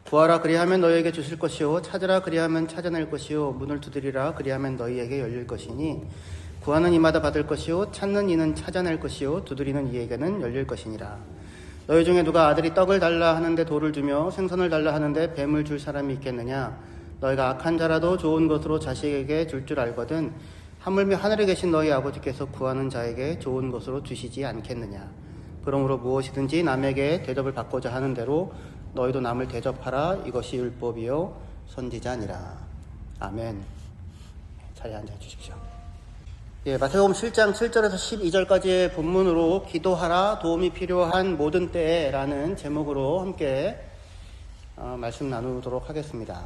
구하라 그리하면 너희에게 주실 것이요 찾으라 그리하면 찾아낼 것이요 문을 두드리라 그리하면 너희에게 열릴 것이니 구하는 이마다 받을 것이요 찾는 이는 찾아낼 것이요 두드리는 이에게는 열릴 것이니라. 너희 중에 누가 아들이 떡을 달라 하는데 돌을 주며 생선을 달라 하는데 뱀을 줄 사람이 있겠느냐? 너희가 악한 자라도 좋은 것으로 자식에게 줄 줄 알거든 하물며 하늘에 계신 너희 아버지께서 구하는 자에게 좋은 것으로 주시지 않겠느냐? 그러므로 무엇이든지 남에게 대접을 받고자 하는 대로 너희도 남을 대접하라. 이것이 율법이요 선지자니라. 아멘. 자리에 앉아 주십시오. 마태복음 7장 7절에서 12절까지의 본문으로 기도하라 도움이 필요한 모든 때라는 제목으로 함께 말씀 나누도록 하겠습니다.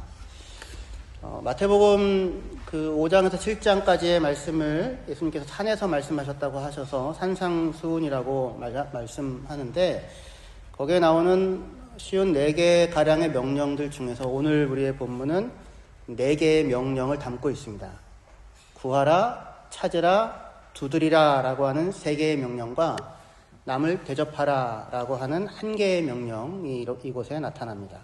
마태복음 5장에서 7장까지의 말씀을 예수님께서 산에서 말씀하셨다고 하셔서 산상수훈이라고 말씀하는데 거기에 나오는 쉬운 4개 가량의 명령들 중에서 오늘 우리의 본문은 4개의 명령을 담고 있습니다. 구하라, 찾으라, 두드리라 라고 하는 3개의 명령과 남을 대접하라 라고 하는 1개의 명령이 이곳에 나타납니다.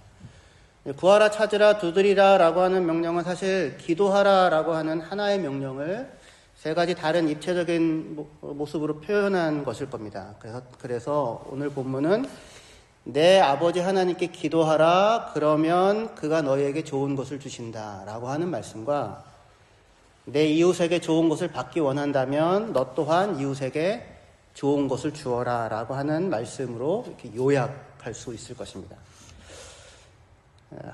구하라, 찾으라, 두드리라 라고 하는 명령은 사실 기도하라 라고 하는 하나의 명령을 3가지 다른 입체적인 모습으로 표현한 것일 겁니다. 그래서 오늘 본문은 내 아버지 하나님께 기도하라 그러면 그가 너희에게 좋은 것을 주신다 라고 하는 말씀과 내 이웃에게 좋은 것을 받기 원한다면 너 또한 이웃에게 좋은 것을 주어라 라고 하는 말씀으로 이렇게 요약할 수 있을 것입니다.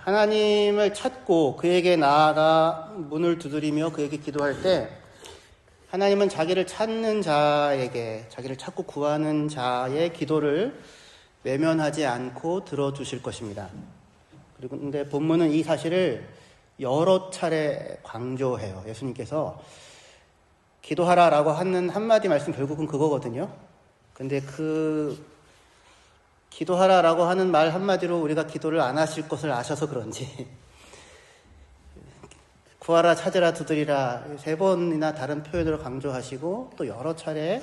하나님을 찾고 그에게 나아가 문을 두드리며 그에게 기도할 때 하나님은 자기를 찾는 자에게 자기를 찾고 구하는 자의 기도를 외면하지 않고 들어주실 것입니다. 그리고 근데 본문은 이 사실을 여러 차례 강조해요. 예수님께서 기도하라라고 하는 한마디 말씀 결국은 그거거든요. 근데 기도하라라고 하는 말 한마디로 우리가 기도를 안 하실 것을 아셔서 그런지 구하라, 찾으라, 두드리라 3번이나 다른 표현으로 강조하시고 또 여러 차례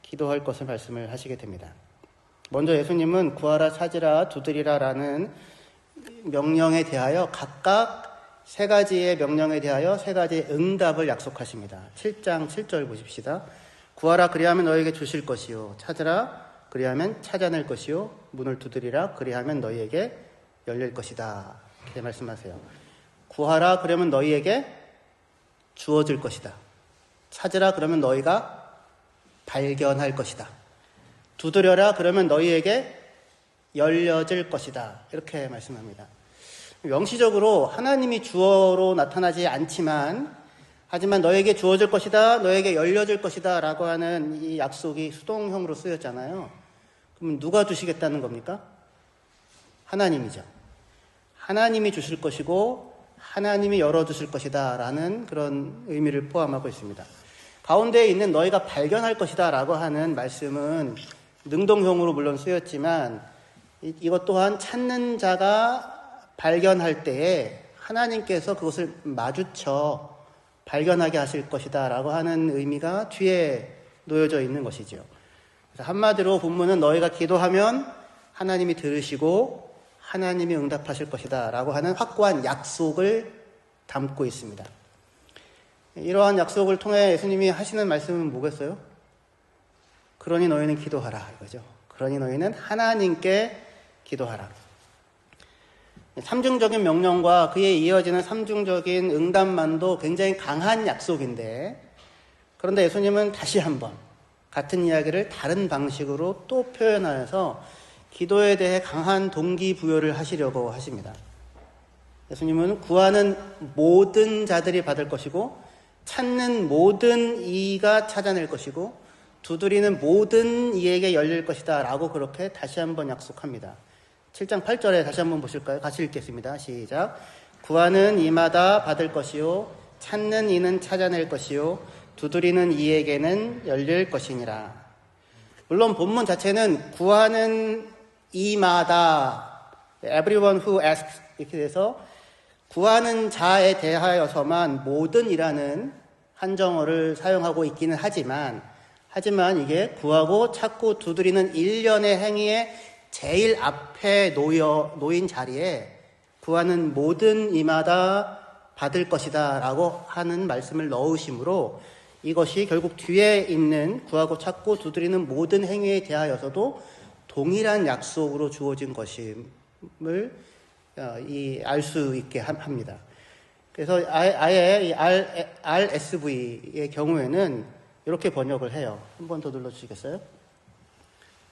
기도할 것을 말씀을 하시게 됩니다. 먼저 예수님은 구하라, 찾으라, 두드리라라는 명령에 대하여 각각 3가지의 명령에 대하여 3가지의 응답을 약속하십니다. 7장 7절 보십시다. 구하라 그리하면 너희에게 주실 것이요 찾으라 그리하면 찾아낼 것이요 문을 두드리라 그리하면 너희에게 열릴 것이다. 이렇게 말씀하세요. 구하라 그러면 너희에게 주어질 것이다. 찾으라 그러면 너희가 발견할 것이다. 두드려라 그러면 너희에게 열려질 것이다. 이렇게 말씀합니다. 명시적으로 하나님이 주어로 나타나지 않지만 하지만 너에게 주어질 것이다, 너에게 열려질 것이다 라고 하는 이 약속이 수동형으로 쓰였잖아요. 그럼 누가 주시겠다는 겁니까? 하나님이죠. 하나님이 주실 것이고 하나님이 열어주실 것이다 라는 그런 의미를 포함하고 있습니다. 가운데에 있는 너희가 발견할 것이다 라고 하는 말씀은 능동형으로 물론 쓰였지만 이것 또한 찾는 자가 발견할 때에 하나님께서 그것을 마주쳐 발견하게 하실 것이다 라고 하는 의미가 뒤에 놓여져 있는 것이죠. 그래서 한마디로 본문은 너희가 기도하면 하나님이 들으시고 하나님이 응답하실 것이다 라고 하는 확고한 약속을 담고 있습니다. 이러한 약속을 통해 예수님이 하시는 말씀은 뭐겠어요? 그러니 너희는 기도하라 이거죠. 그러니 너희는 하나님께 기도하라. 3중적인 명령과 그에 이어지는 3중적인 응답만도 굉장히 강한 약속인데 그런데 예수님은 다시 한번 같은 이야기를 다른 방식으로 또 표현하여서 기도에 대해 강한 동기부여를 하시려고 하십니다. 예수님은 구하는 모든 자들이 받을 것이고 찾는 모든 이가 찾아낼 것이고 두드리는 모든 이에게 열릴 것이다 라고 그렇게 다시 한번 약속합니다. 7장 8절에 다시 한번 보실까요? 같이 읽겠습니다. 시작. 구하는 이마다 받을 것이요 찾는 이는 찾아낼 것이요 두드리는 이에게는 열릴 것이니라. 물론 본문 자체는 구하는 이마다 everyone who asks 이렇게 돼서 구하는 자에 대하여서만 모든이라는 한정어를 사용하고 있기는 하지만 이게 구하고 찾고 두드리는 일련의 행위에 제일 앞에 놓인 자리에 구하는 모든 이마다 받을 것이다 라고 하는 말씀을 넣으심으로 이것이 결국 뒤에 있는 구하고 찾고 두드리는 모든 행위에 대하여서도 동일한 약속으로 주어진 것임을 알 수 있게 합니다. 그래서 아예 이 RSV의 경우에는 이렇게 번역을 해요. 한 번 더 눌러주시겠어요?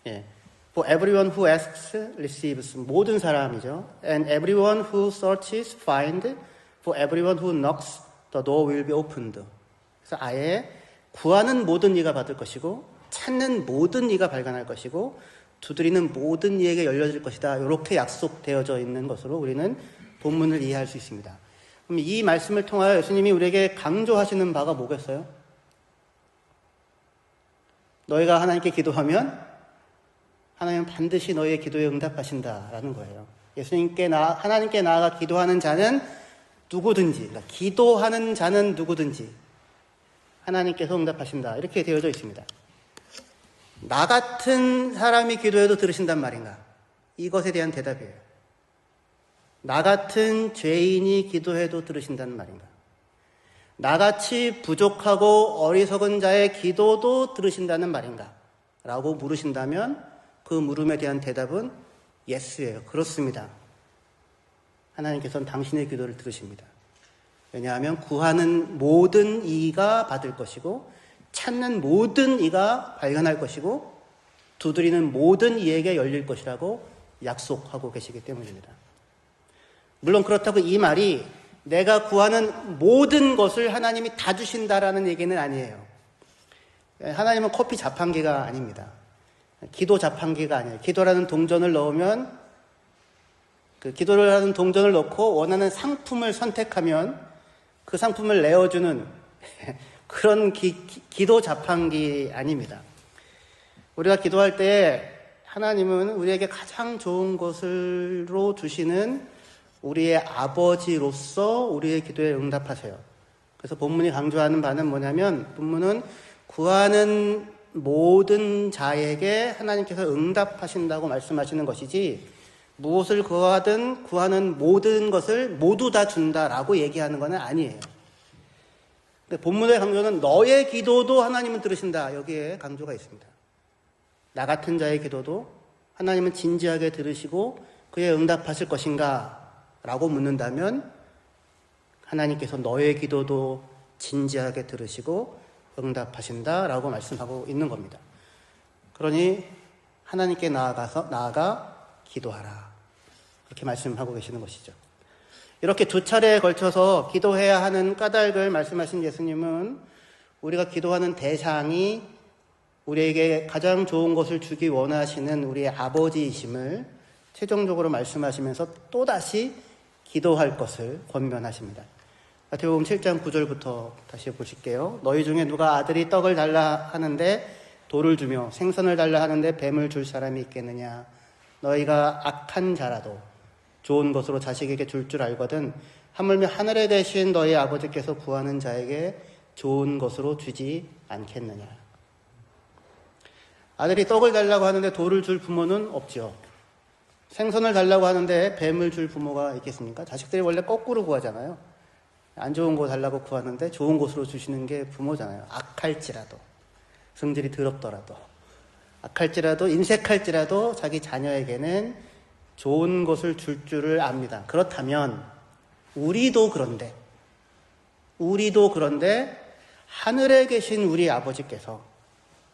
예. For everyone who asks, receives. 모든 사람이죠. And everyone who searches, finds. For everyone who knocks, the door will be opened. 그래서 아예 구하는 모든 이가 받을 것이고 찾는 모든 이가 발견할 것이고 두드리는 모든 이에게 열려질 것이다. 이렇게 약속되어져 있는 것으로 우리는 본문을 이해할 수 있습니다. 그럼 이 말씀을 통하여 예수님이 우리에게 강조하시는 바가 뭐겠어요? 너희가 하나님께 기도하면 하나님은 반드시 너희의 기도에 응답하신다라는 거예요. 하나님께 나아가 기도하는 자는 누구든지, 그러니까 기도하는 자는 누구든지 하나님께서 응답하신다. 이렇게 되어져 있습니다. 나 같은 사람이 기도해도 들으신단 말인가? 이것에 대한 대답이에요. 나 같은 죄인이 기도해도 들으신다는 말인가? 나같이 부족하고 어리석은 자의 기도도 들으신다는 말인가? 라고 물으신다면 그 물음에 대한 대답은 예스예요. 그렇습니다. 하나님께서는 당신의 기도를 들으십니다. 왜냐하면 구하는 모든 이가 받을 것이고 찾는 모든 이가 발견할 것이고 두드리는 모든 이에게 열릴 것이라고 약속하고 계시기 때문입니다. 물론 그렇다고 이 말이 내가 구하는 모든 것을 하나님이 다 주신다라는 얘기는 아니에요. 하나님은 커피 자판기가 아닙니다. 기도 자판기가 아니에요. 기도라는 동전을 넣으면 그 기도를 하는 동전을 넣고 원하는 상품을 선택하면 그 상품을 내어주는 그런 기도 자판기 아닙니다. 우리가 기도할 때 하나님은 우리에게 가장 좋은 것으로 주시는 우리의 아버지로서 우리의 기도에 응답하세요. 그래서 본문이 강조하는 바는 뭐냐면 본문은 구하는 모든 자에게 하나님께서 응답하신다고 말씀하시는 것이지 무엇을 구하든 구하는 모든 것을 모두 다 준다라고 얘기하는 것은 아니에요. 본문의 강조는 너의 기도도 하나님은 들으신다. 여기에 강조가 있습니다. 나 같은 자의 기도도 하나님은 진지하게 들으시고 그에 응답하실 것인가? 라고 묻는다면 하나님께서 너의 기도도 진지하게 들으시고 응답하신다 라고 말씀하고 있는 겁니다. 그러니 하나님께 나아가 기도하라. 그렇게 말씀하고 계시는 것이죠. 이렇게 두 차례에 걸쳐서 기도해야 하는 까닭을 말씀하신 예수님은 우리가 기도하는 대상이 우리에게 가장 좋은 것을 주기 원하시는 우리의 아버지이심을 최종적으로 말씀하시면서 또다시 기도할 것을 권면하십니다. 마태복음 7장 9절부터 다시 보실게요. 너희 중에 누가 아들이 떡을 달라 하는데 돌을 주며 생선을 달라 하는데 뱀을 줄 사람이 있겠느냐. 너희가 악한 자라도 좋은 것으로 자식에게 줄 줄 알거든 하물며 하늘에 계신 너희 아버지께서 구하는 자에게 좋은 것으로 주지 않겠느냐. 아들이 떡을 달라고 하는데 돌을 줄 부모는 없죠. 생선을 달라고 하는데 뱀을 줄 부모가 있겠습니까? 자식들이 원래 거꾸로 구하잖아요. 안 좋은 거 달라고 구하는데 좋은 것으로 주시는 게 부모잖아요. 악할지라도, 성질이 더럽더라도, 악할지라도, 인색할지라도 자기 자녀에게는 좋은 것을 줄 줄을 압니다. 그렇다면 우리도 그런데 하늘에 계신 우리 아버지께서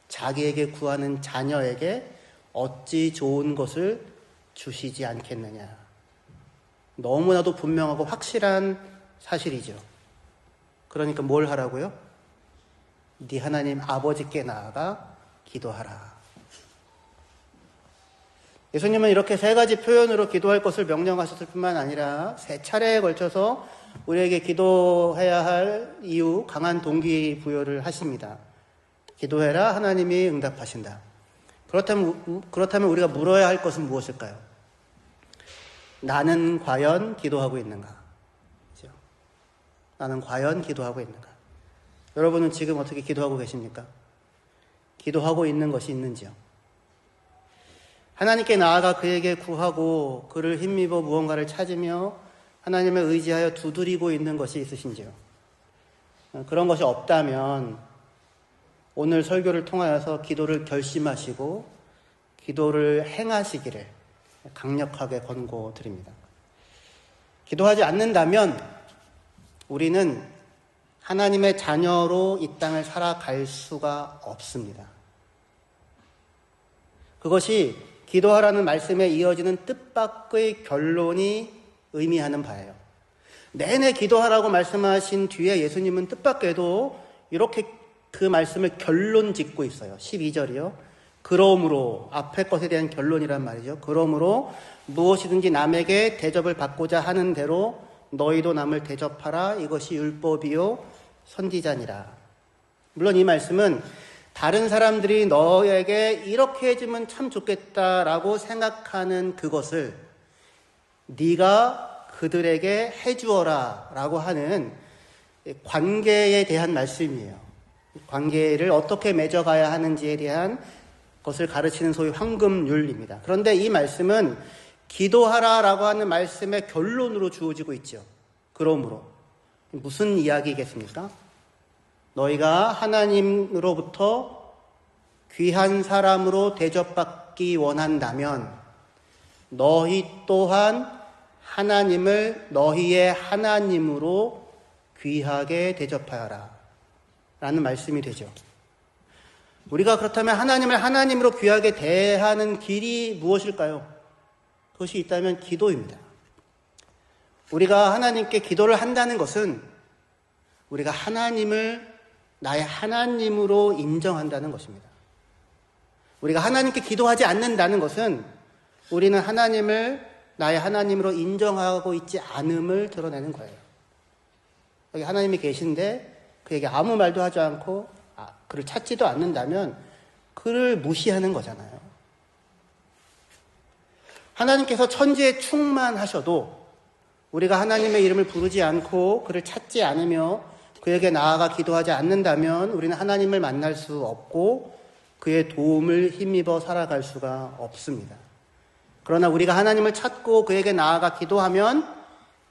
자기에게 구하는 자녀에게 어찌 좋은 것을 주시지 않겠느냐. 너무나도 분명하고 확실한 사실이죠. 그러니까 뭘 하라고요? 네 하나님 아버지께 나아가 기도하라. 예수님은 이렇게 세 가지 표현으로 기도할 것을 명령하셨을 뿐만 아니라 세 차례에 걸쳐서 우리에게 기도해야 할 이유, 강한 동기부여를 하십니다. 기도해라, 하나님이 응답하신다. 그렇다면 우리가 물어야 할 것은 무엇일까요? 나는 과연 기도하고 있는가? 그렇죠? 나는 과연 기도하고 있는가? 여러분은 지금 어떻게 기도하고 계십니까? 기도하고 있는 것이 있는지요? 하나님께 나아가 그에게 구하고 그를 힘입어 무언가를 찾으며 하나님을 의지하여 두드리고 있는 것이 있으신지요? 그런 것이 없다면 오늘 설교를 통하여서 기도를 결심하시고 기도를 행하시기를 강력하게 권고드립니다. 기도하지 않는다면 우리는 하나님의 자녀로 이 땅을 살아갈 수가 없습니다. 그것이 기도하라는 말씀에 이어지는 뜻밖의 결론이 의미하는 바예요. 내내 기도하라고 말씀하신 뒤에 예수님은 뜻밖에도 이렇게 그 말씀을 결론 짓고 있어요. 12절이요. 그러므로, 앞에 것에 대한 결론이란 말이죠. 그러므로 무엇이든지 남에게 대접을 받고자 하는 대로 너희도 남을 대접하라. 이것이 율법이요 선지자니라. 물론 이 말씀은 다른 사람들이 너에게 이렇게 해주면 참 좋겠다라고 생각하는 그것을 네가 그들에게 해주어라 라고 하는 관계에 대한 말씀이에요. 관계를 어떻게 맺어가야 하는지에 대한 것을 가르치는 소위 황금률입니다. 그런데 이 말씀은 기도하라라고 하는 말씀의 결론으로 주어지고 있죠. 그러므로 무슨 이야기겠습니까? 너희가 하나님으로부터 귀한 사람으로 대접받기 원한다면 너희 또한 하나님을 너희의 하나님으로 귀하게 대접하여라 라는 말씀이 되죠. 우리가 그렇다면 하나님을 하나님으로 귀하게 대하는 길이 무엇일까요? 그것이 있다면 기도입니다. 우리가 하나님께 기도를 한다는 것은 우리가 하나님을 나의 하나님으로 인정한다는 것입니다. 우리가 하나님께 기도하지 않는다는 것은 우리는 하나님을 나의 하나님으로 인정하고 있지 않음을 드러내는 거예요. 여기 하나님이 계신데 그에게 아무 말도 하지 않고 그를 찾지도 않는다면 그를 무시하는 거잖아요. 하나님께서 천지에 충만하셔도 우리가 하나님의 이름을 부르지 않고 그를 찾지 않으며 그에게 나아가 기도하지 않는다면 우리는 하나님을 만날 수 없고 그의 도움을 힘입어 살아갈 수가 없습니다. 그러나 우리가 하나님을 찾고 그에게 나아가 기도하면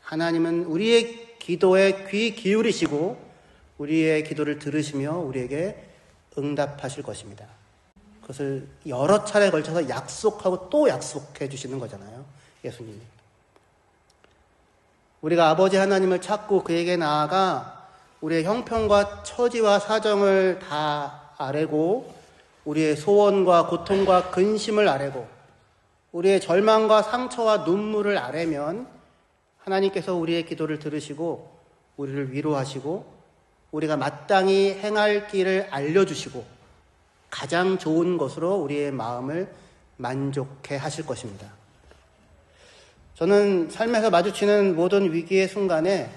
하나님은 우리의 기도에 귀 기울이시고 우리의 기도를 들으시며 우리에게 응답하실 것입니다. 그것을 여러 차례에 걸쳐서 약속하고 또 약속해 주시는 거잖아요. 예수님이. 우리가 아버지 하나님을 찾고 그에게 나아가 우리의 형편과 처지와 사정을 다 아뢰고 우리의 소원과 고통과 근심을 아뢰고 우리의 절망과 상처와 눈물을 아뢰면 하나님께서 우리의 기도를 들으시고 우리를 위로하시고 우리가 마땅히 행할 길을 알려주시고 가장 좋은 것으로 우리의 마음을 만족해 하실 것입니다. 저는 삶에서 마주치는 모든 위기의 순간에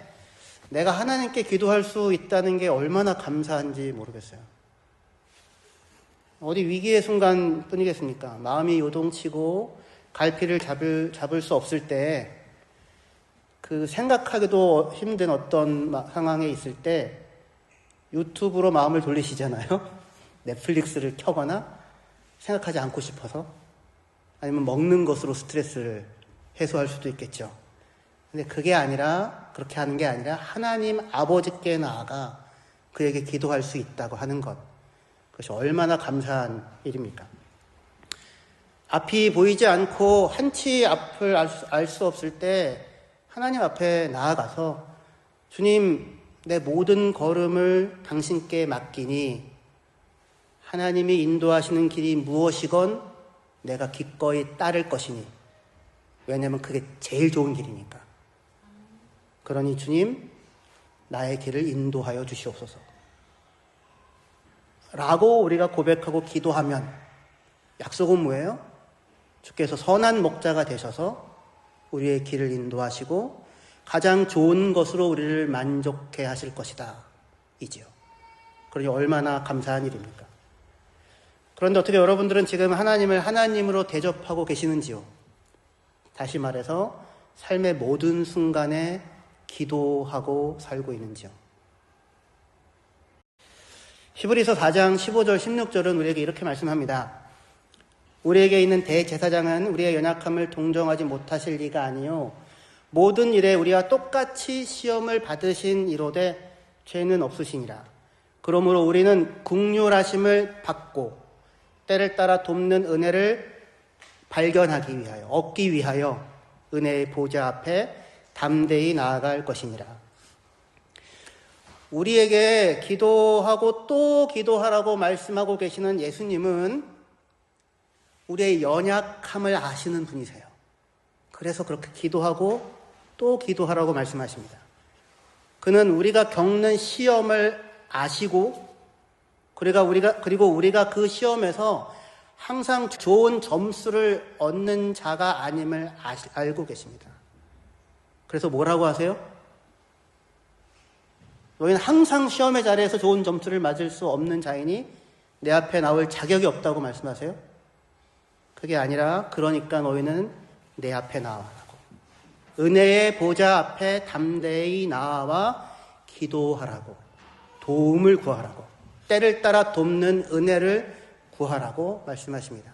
내가 하나님께 기도할 수 있다는 게 얼마나 감사한지 모르겠어요. 어디 위기의 순간 뿐이겠습니까? 마음이 요동치고 갈피를 잡을 수 없을 때 그 생각하기도 힘든 어떤 상황에 있을 때 유튜브로 마음을 돌리시잖아요. 넷플릭스를 켜거나 생각하지 않고 싶어서 아니면 먹는 것으로 스트레스를 해소할 수도 있겠죠. 근데 그게 아니라 그렇게 하는 게 아니라 하나님 아버지께 나아가 그에게 기도할 수 있다고 하는 것, 그것이 얼마나 감사한 일입니까? 앞이 보이지 않고 한치 앞을 알 수 없을 때 하나님 앞에 나아가서 주님, 내 모든 걸음을 당신께 맡기니 하나님이 인도하시는 길이 무엇이건 내가 기꺼이 따를 것이니, 왜냐하면 그게 제일 좋은 길이니까. 그러니 주님, 나의 길을 인도하여 주시옵소서 라고 우리가 고백하고 기도하면 약속은 뭐예요? 주께서 선한 목자가 되셔서 우리의 길을 인도하시고 가장 좋은 것으로 우리를 만족해 하실 것이다 이지요. 그러니 얼마나 감사한 일입니까? 그런데 어떻게 여러분들은 지금 하나님을 하나님으로 대접하고 계시는지요? 다시 말해서 삶의 모든 순간에 기도하고 살고 있는지요? 히브리서 4장 15절 16절은 우리에게 이렇게 말씀합니다. 우리에게 있는 대제사장은 우리의 연약함을 동정하지 못하실 리가 아니요 모든 일에 우리와 똑같이 시험을 받으신 이로되 죄는 없으시니라. 그러므로 우리는 긍휼하심을 받고 때를 따라 돕는 은혜를 발견하기 위하여, 얻기 위하여 은혜의 보좌 앞에 담대히 나아갈 것이니라. 우리에게 기도하고 또 기도하라고 말씀하고 계시는 예수님은 우리의 연약함을 아시는 분이세요. 그래서 그렇게 기도하고 또 기도하라고 말씀하십니다. 그는 우리가 겪는 시험을 아시고 그리고 우리가 그 시험에서 항상 좋은 점수를 얻는 자가 아님을 알고 계십니다. 그래서 뭐라고 하세요? 너희는 항상 시험의 자리에서 좋은 점수를 맞을 수 없는 자이니 내 앞에 나올 자격이 없다고 말씀하세요? 그게 아니라 그러니까 너희는 내 앞에 나와라고. 은혜의 보좌 앞에 담대히 나와 기도하라고. 도움을 구하라고. 때를 따라 돕는 은혜를 구하라고 말씀하십니다.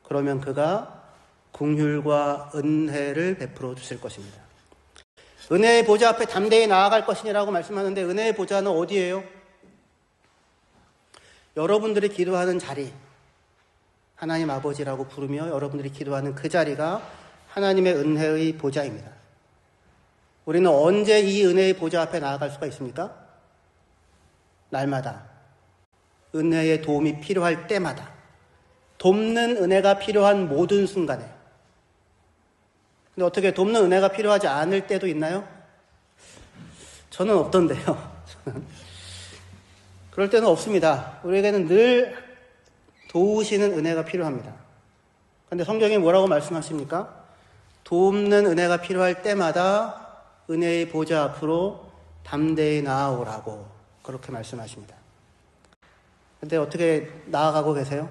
그러면 그가 긍휼과 은혜를 베풀어 주실 것입니다. 은혜의 보좌 앞에 담대히 나아갈 것이라고 말씀하는데 은혜의 보좌는 어디예요? 여러분들이 기도하는 자리, 하나님 아버지라고 부르며 여러분들이 기도하는 그 자리가 하나님의 은혜의 보좌입니다. 우리는 언제 이 은혜의 보좌 앞에 나아갈 수가 있습니까? 날마다. 은혜의 도움이 필요할 때마다. 돕는 은혜가 필요한 모든 순간에. 근데 어떻게 돕는 은혜가 필요하지 않을 때도 있나요? 저는 없던데요. 그럴 때는 없습니다. 우리에게는 늘 도우시는 은혜가 필요합니다. 그런데 성경이 뭐라고 말씀하십니까? 돕는 은혜가 필요할 때마다 은혜의 보좌 앞으로 담대히 나아오라고 그렇게 말씀하십니다. 근데 어떻게 나아가고 계세요?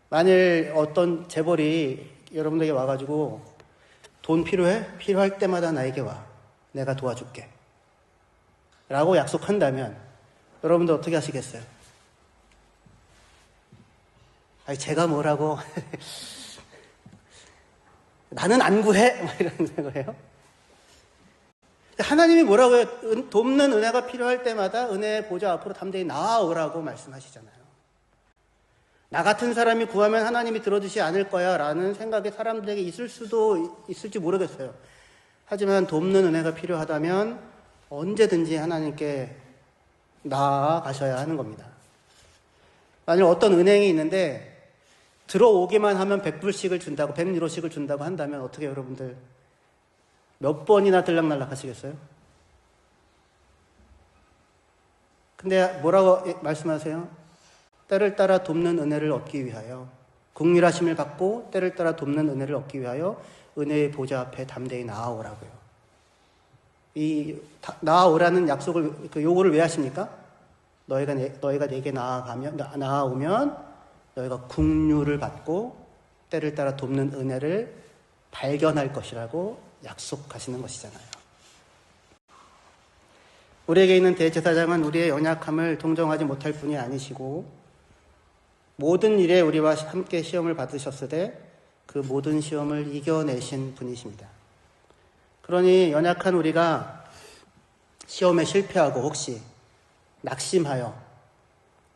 만일 어떤 재벌이 여러분들에게 와가지고 돈 필요해? 필요할 때마다 나에게 와. 내가 도와줄게. 라고 약속한다면 여러분들 어떻게 하시겠어요? 아니 제가 뭐라고 나는 안 구해? 이러는 거예요. 하나님이 뭐라고 해요? 돕는 은혜가 필요할 때마다 은혜의 보좌 앞으로 담대히 나아오라고 말씀하시잖아요. 나 같은 사람이 구하면 하나님이 들어주지 않을 거야 라는 생각이 사람들에게 있을 수도 있을지 모르겠어요. 하지만 돕는 은혜가 필요하다면 언제든지 하나님께 나아가셔야 하는 겁니다. 만일 어떤 은행이 있는데 들어오기만 하면 100불씩을 준다고 100유로씩을 준다고 한다면 어떻게 여러분들 몇 번이나 들락날락 하시겠어요? 근데 뭐라고 말씀하세요? 때를 따라 돕는 은혜를 얻기 위하여 긍휼하심을 받고 때를 따라 돕는 은혜를 얻기 위하여 은혜의 보좌 앞에 담대히 나아오라고요. 이 나아오라는 약속을 그 요구를 왜 하십니까? 너희가 내게 나아오면 너희가 긍휼을 받고 때를 따라 돕는 은혜를 발견할 것이라고 약속하시는 것이잖아요. 우리에게 있는 대제사장은 우리의 연약함을 동정하지 못할 분이 아니시고 모든 일에 우리와 함께 시험을 받으셨으되 그 모든 시험을 이겨내신 분이십니다. 그러니 연약한 우리가 시험에 실패하고 혹시 낙심하여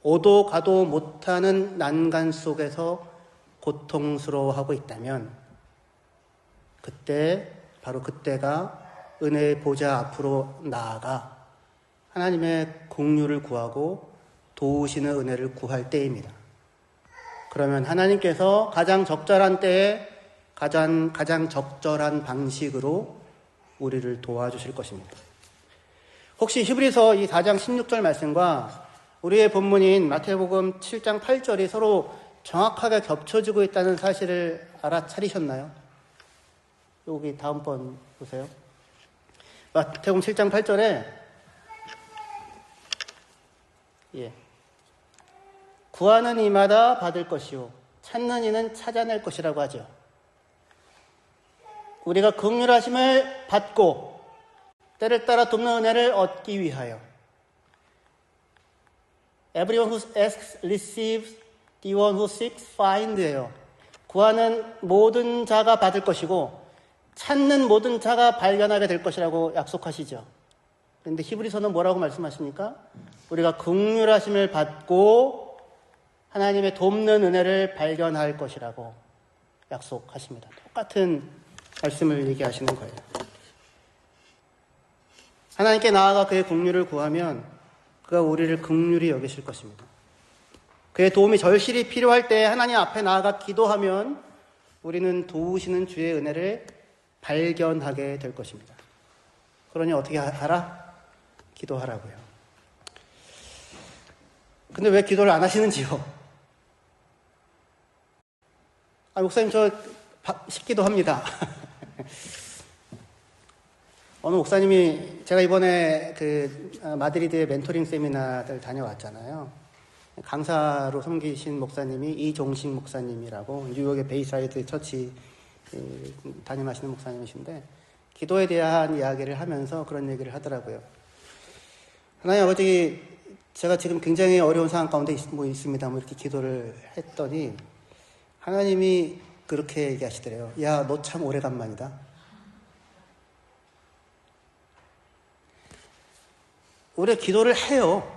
오도 가도 못하는 난간 속에서 고통스러워하고 있다면 바로 그때가 은혜의 보좌 앞으로 나아가 하나님의 긍휼을 구하고 도우시는 은혜를 구할 때입니다. 그러면 하나님께서 가장 적절한 때에 가장 적절한 방식으로 우리를 도와주실 것입니다. 혹시 히브리서 이 4장 16절 말씀과 우리의 본문인 마태복음 7장 8절이 서로 정확하게 겹쳐지고 있다는 사실을 알아차리셨나요? 여기 다음 번 보세요. 마태복음 7장 8절에 구하는 이마다 받을 것이요 찾는 이는 찾아낼 것이라고 하죠. 우리가 긍휼하심을 받고 때를 따라 돕는 은혜를 얻기 위하여 Everyone who asks receives, the one who seeks find예요. 구하는 모든 자가 받을 것이고 찾는 모든 자가 발견하게 될 것이라고 약속하시죠. 그런데 히브리서는 뭐라고 말씀하십니까? 우리가 긍휼하심을 받고 하나님의 돕는 은혜를 발견할 것이라고 약속하십니다. 똑같은 말씀을 얘기하시는 거예요. 하나님께 나아가 그의 긍휼을 구하면 그가 우리를 긍휼히 여기실 것입니다. 그의 도움이 절실히 필요할 때 하나님 앞에 나아가 기도하면 우리는 도우시는 주의 은혜를 발견하게 될 것입니다. 그러니 어떻게 하라? 기도하라고요. 근데 왜 기도를 안 하시는지요? 목사님 저 식기도 합니다. 어느 목사님이 제가 이번에 마드리드의 멘토링 세미나를 다녀왔잖아요. 강사로 섬기신 목사님이 이종식 목사님이라고 뉴욕의 베이사이드 처치 담임하시는 목사님이신데 기도에 대한 이야기를 하면서 그런 얘기를 하더라고요. 하나님 아버지, 제가 지금 굉장히 어려운 상황 가운데 있습니다. 이렇게 기도를 했더니 하나님이 그렇게 얘기하시더래요. 야, 너 참 오래간만이다. 우리가 기도를 해요.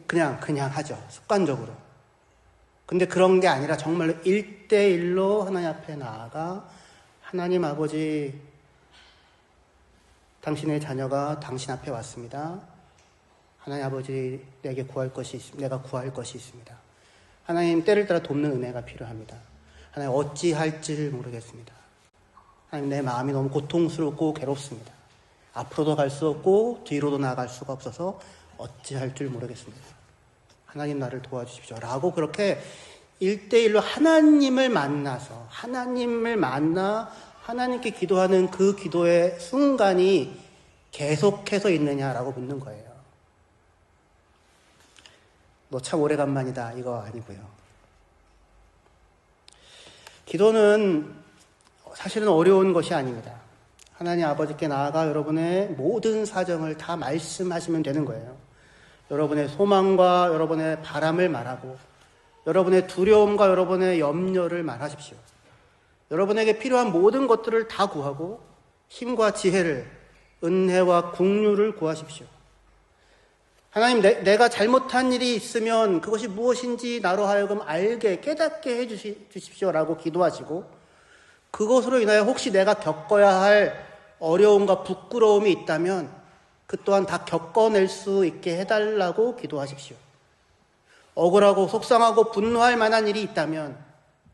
그냥 하죠. 습관적으로. 근데 그런 게 아니라 정말로 1대1로 하나님 앞에 나아가 하나님 아버지, 당신의 자녀가 당신 앞에 왔습니다. 하나님 아버지, 내가 구할 것이 있습니다. 하나님 때를 따라 돕는 은혜가 필요합니다. 하나님 어찌할지를 모르겠습니다. 하나님 내 마음이 너무 고통스럽고 괴롭습니다. 앞으로도 갈 수 없고 뒤로도 나아갈 수가 없어서 어찌할 줄 모르겠습니다. 하나님 나를 도와주십시오. 라고 그렇게 1대1로 하나님을 만나 하나님께 기도하는 그 기도의 순간이 계속해서 있느냐라고 묻는 거예요. 너 참 오래간만이다 이거 아니고요. 기도는 사실은 어려운 것이 아닙니다. 하나님 아버지께 나아가 여러분의 모든 사정을 다 말씀하시면 되는 거예요. 여러분의 소망과 여러분의 바람을 말하고 여러분의 두려움과 여러분의 염려를 말하십시오. 여러분에게 필요한 모든 것들을 다 구하고 힘과 지혜를, 은혜와 긍휼을 구하십시오. 하나님, 내가 잘못한 일이 있으면 그것이 무엇인지 나로 하여금 알게, 깨닫게 해주십시오라고 기도하시고 그것으로 인하여 혹시 내가 겪어야 할 어려움과 부끄러움이 있다면 그 또한 다 겪어낼 수 있게 해달라고 기도하십시오. 억울하고 속상하고 분노할 만한 일이 있다면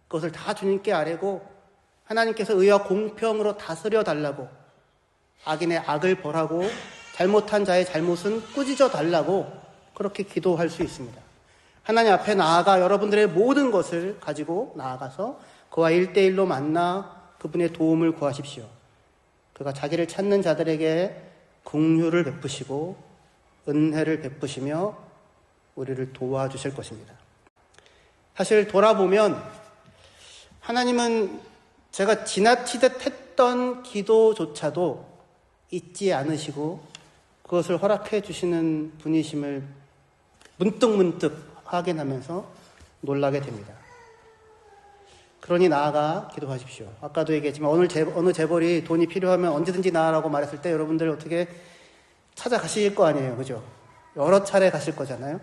그것을 다 주님께 아뢰고 하나님께서 의와 공평으로 다스려 달라고, 악인의 악을 벌하고 잘못한 자의 잘못은 꾸짖어 달라고 그렇게 기도할 수 있습니다. 하나님 앞에 나아가 여러분들의 모든 것을 가지고 나아가서 그와 1대1로 만나 그분의 도움을 구하십시오. 그가 자기를 찾는 자들에게 긍휼을 베푸시고 은혜를 베푸시며 우리를 도와주실 것입니다. 사실 돌아보면 하나님은 제가 지나치듯 했던 기도조차도 잊지 않으시고 그것을 허락해 주시는 분이심을 문득문득 확인하면서 놀라게 됩니다. 그러니 나아가 기도하십시오. 아까도 얘기했지만 어느 재벌이 돈이 필요하면 언제든지 나아라고 말했을 때 여러분들 어떻게 찾아가실 거 아니에요. 그죠? 여러 차례 가실 거잖아요.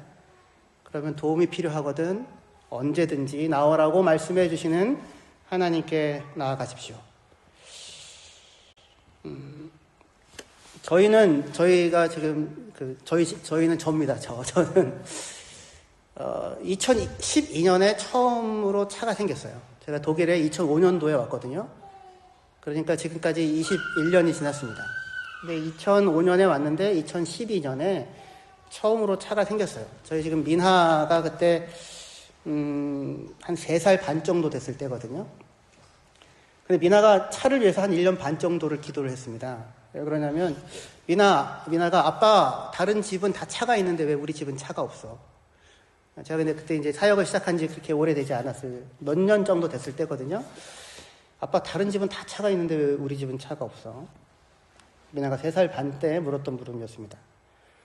그러면 도움이 필요하거든 언제든지 나오라고 말씀해 주시는 하나님께 나아가십시오. 저희는 저는 2012년에 처음으로 차가 생겼어요. 제가 독일에 2005년도에 왔거든요. 그러니까 지금까지 21년이 지났습니다. 근데 2005년에 왔는데 2012년에 처음으로 차가 생겼어요. 저희 지금 민하가 그때 한 3살 반 정도 됐을 때거든요. 근데 민하가 차를 위해서 한 1년 반 정도를 기도를 했습니다. 왜 그러냐면 민하가 아빠 다른 집은 다 차가 있는데 왜 우리 집은 차가 없어? 제가 근데 그때 이제 사역을 시작한 지 그렇게 오래되지 않았을 몇 년 정도 됐을 때거든요. 아빠 다른 집은 다 차가 있는데 왜 우리 집은 차가 없어? 민하가 3살 반 때 물었던 물음이었습니다.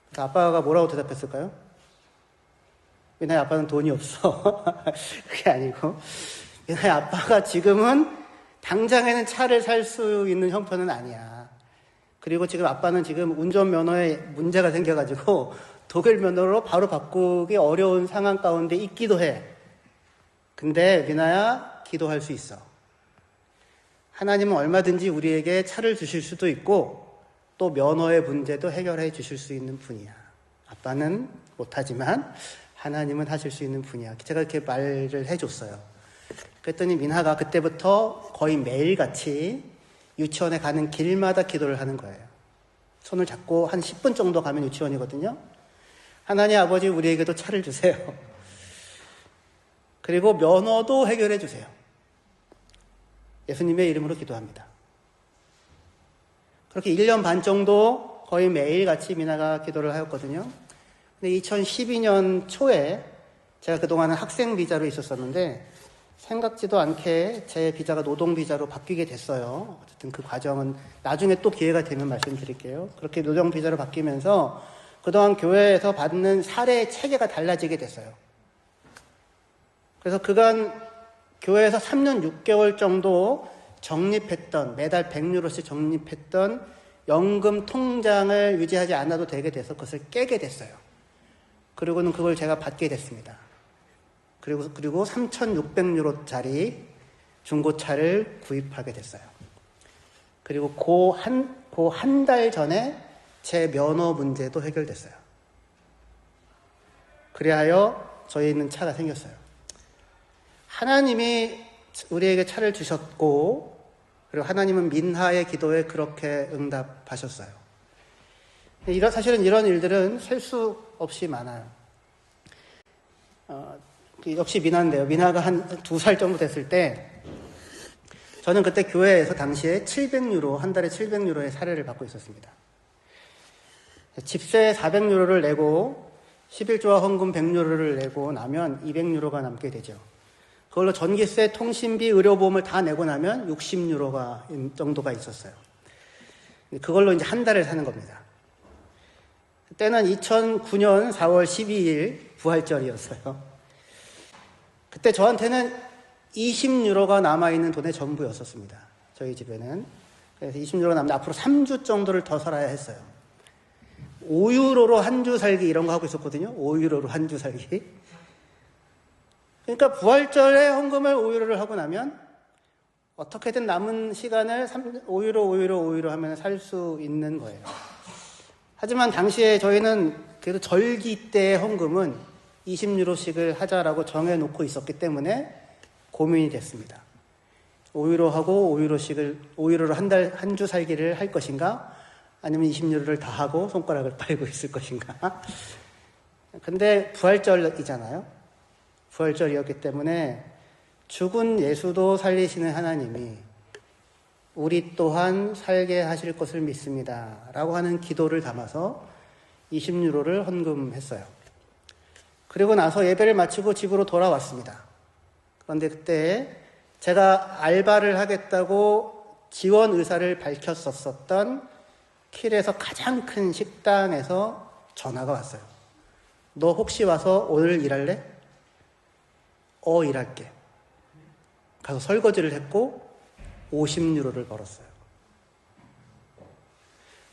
그래서 아빠가 뭐라고 대답했을까요? 민하의 아빠는 돈이 없어. 그게 아니고 민하의 아빠가 지금은 당장에는 차를 살 수 있는 형편은 아니야. 그리고 지금 아빠는 지금 운전면허에 문제가 생겨가지고 독일 면허로 바로 바꾸기 어려운 상황 가운데 있기도 해. 근데 미나야, 기도할 수 있어. 하나님은 얼마든지 우리에게 차를 주실 수도 있고 또 면허의 문제도 해결해 주실 수 있는 분이야. 아빠는 못하지만 하나님은 하실 수 있는 분이야. 제가 이렇게 말을 해줬어요. 그랬더니 민하가 그때부터 거의 매일같이 유치원에 가는 길마다 기도를 하는 거예요. 손을 잡고 한 10분 정도 가면 유치원이거든요. 하나님 아버지, 우리에게도 차를 주세요. 그리고 면허도 해결해 주세요. 예수님의 이름으로 기도합니다. 그렇게 1년 반 정도 거의 매일같이 미나가 기도를 하였거든요. 근데 2012년 초에 제가 그동안은 학생 비자로 있었었는데 생각지도 않게 제 비자가 노동 비자로 바뀌게 됐어요. 어쨌든 그 과정은 나중에 또 기회가 되면 말씀드릴게요. 그렇게 노동 비자로 바뀌면서 그동안 교회에서 받는 사례 체계가 달라지게 됐어요. 그래서 그간 교회에서 3년 6개월 정도 적립했던, 매달 100유로씩 적립했던 연금 통장을 유지하지 않아도 되게 돼서 그것을 깨게 됐어요. 그리고는 그걸 제가 받게 됐습니다. 그리고 3,600유로짜리 중고차를 구입하게 됐어요. 그리고 그 한 달 전에 제 면허 문제도 해결됐어요. 그리하여 저희는 차가 생겼어요. 하나님이 우리에게 차를 주셨고, 그리고 하나님은 민하의 기도에 그렇게 응답하셨어요. 사실은 이런 일들은 셀 수 없이 많아요. 역시 민하인데요. 민하가 한 2살 정도 됐을 때, 저는 그때 교회에서 당시에 700유로, 한 달에 700유로의 사례를 받고 있었습니다. 집세 400유로를 내고 11조와 헌금 100유로를 내고 나면 200유로가 남게 되죠. 그걸로 전기세, 통신비, 의료보험을 다 내고 나면 60유로가 정도가 있었어요. 그걸로 이제 한 달을 사는 겁니다. 그때는 2009년 4월 12일 부활절이었어요. 그때 저한테는 20유로가 남아있는 돈의 전부였었습니다. 저희 집에는. 그래서 20유로가 남는데 앞으로 3주 정도를 더 살아야 했어요. 5유로로 한 주 살기 이런 거 하고 있었거든요. 5유로로 한 주 살기. 그러니까 부활절에 헌금을 5유로를 하고 나면 어떻게든 남은 시간을 5유로 하면 살 수 있는 거예요. 하지만 당시에 저희는 그래도 절기 때의 헌금은 20유로씩을 하자라고 정해놓고 있었기 때문에 고민이 됐습니다. 5유로 하고 5유로로 한 주 살기를 할 것인가? 아니면 20유로를 다 하고 손가락을 빨고 있을 것인가? 근데 부활절이잖아요. 부활절이었기 때문에 죽은 예수도 살리시는 하나님이 우리 또한 살게 하실 것을 믿습니다. 라고 하는 기도를 담아서 20유로를 헌금했어요. 그리고 나서 예배를 마치고 집으로 돌아왔습니다. 그런데 그때 제가 알바를 하겠다고 지원 의사를 밝혔었던 킬에서 가장 큰 식당에서 전화가 왔어요. 너 혹시 와서 오늘 일할래? 일할게. 가서 설거지를 했고 50유로를 벌었어요.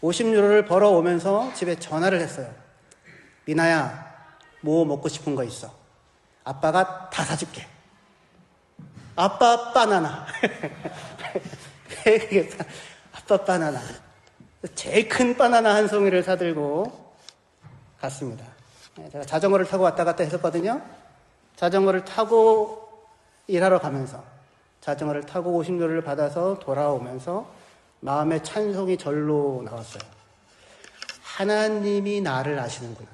50유로를 벌어오면서 집에 전화를 했어요. 미나야, 뭐 먹고 싶은 거 있어? 아빠가 다 사줄게. 아빠 바나나. 아빠 바나나. 제일 큰 바나나 한 송이를 사들고 갔습니다. 제가 자전거를 타고 왔다 갔다 했었거든요. 자전거를 타고 일하러 가면서 자전거를 타고 50유로를 받아서 돌아오면서 마음의 찬송이 절로 나왔어요. 하나님이 나를 아시는구나.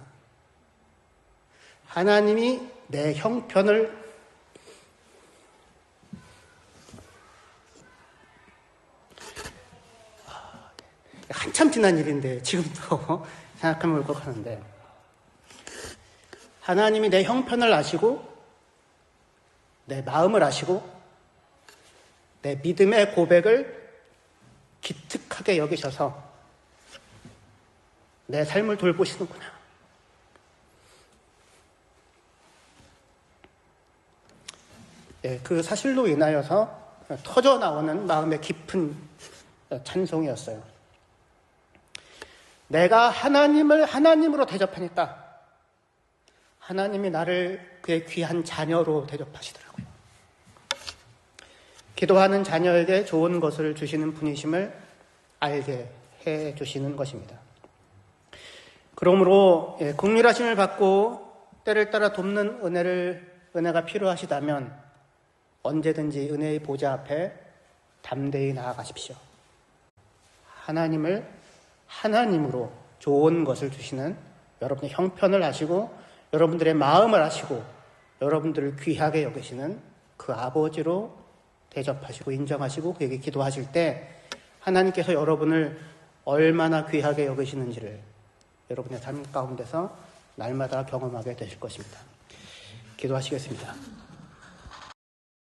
하나님이 내 형편을 한참 지난 일인데 지금도 생각하면 울컥하는데 하나님이 내 형편을 아시고 내 마음을 아시고 내 믿음의 고백을 기특하게 여기셔서 내 삶을 돌보시는구나. 그 사실로 인하여서 터져 나오는 마음의 깊은 찬송이었어요. 내가 하나님을 하나님으로 대접하니까 하나님이 나를 그의 귀한 자녀로 대접하시더라고요. 기도하는 자녀에게 좋은 것을 주시는 분이심을 알게 해 주시는 것입니다. 그러므로 긍휼하심을 받고 때를 따라 돕는 은혜가 필요하시다면 언제든지 은혜의 보좌 앞에 담대히 나아가십시오. 하나님을 하나님으로 좋은 것을 주시는 여러분의 형편을 아시고 여러분들의 마음을 아시고 여러분들을 귀하게 여기시는 그 아버지로 대접하시고 인정하시고 그에게 기도하실 때 하나님께서 여러분을 얼마나 귀하게 여기시는지를 여러분의 삶 가운데서 날마다 경험하게 되실 것입니다. 기도하시겠습니다.